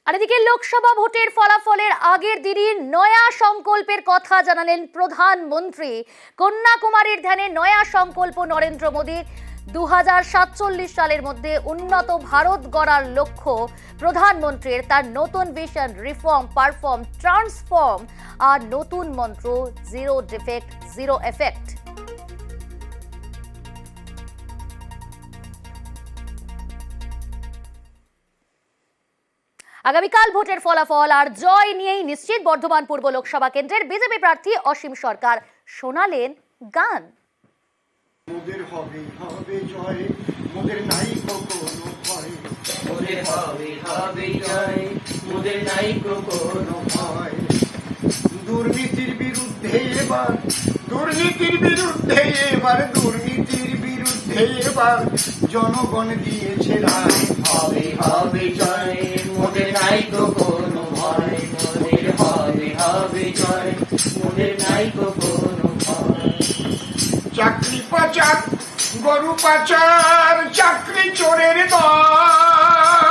আর এদিকে লোকসভা ভোটের ফলাফলের আগের দিনই নয়া সংকল্পের কথা জানালেন প্রধানমন্ত্রী। কন্যাকুমারীর ধ্যানে নয়া সংকল্প নরেন্দ্র মোদীর 2047 সালের মধ্যে উন্নত ভারত গড়ার লক্ষ্য প্রধানমন্ত্রীর। তার নতুন ভিশন রিফর্ম, পারফর্ম, ট্রান্সফর্ম আর নতুন মন্ত্র জিরো ডিফেক্ট, জিরো এফেক্ট। আগামীকাল ভোটের ফলাফল আর জয় নিয়েই নিশ্চিত বর্ধমান পূর্ব লোকসভা কেন্দ্রের বিজেপি প্রার্থী অসীম সরকার। শোনালেন গান। মোদের হবে হবে জয়, মোদের নাই কোনো ভয়, মোদের হবে হবে জয়, মোদের নাই কোনো ভয়। দুর্নীতির বিরুদ্ধে এবার, দুর্নীতির বিরুদ্ধে এবার, দুর্নীতির বিরুদ্ধে এবার জনগণ দিয়েছে রায়। হবে হবে জয়, মোদের নাই কোনো ভয়, মোদের হবে হবে জয়, মোদের নাই কোনো ভয়। চাকরি পাচার, গরু পাচার, চাকরি চোরের দল,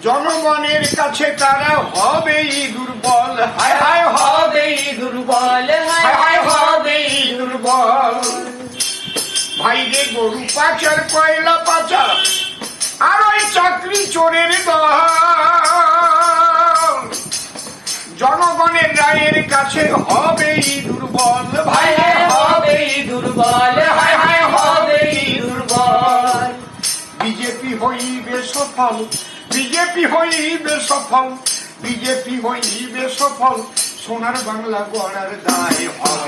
জনগণের কাছে তারা হবেই দুর্বল। হায় হায় হবেই দুর্বল, হায় হায় হবেই দুর্বল। ভাইরে গরু পাচার, কয়লা পাচার আর ওই চাকরি চোরের দল জনগণের রায়ের কাছে হবেই দুর্বল। ভাই হবেই দুর্বল, হায় হায় হবেই দুর্বল। বিজেপি হইবে সফল, বিজেপি হইবে সফল, বিজেপি হইবে সফল। সোনার বাংলা গড়ার দায় হবে।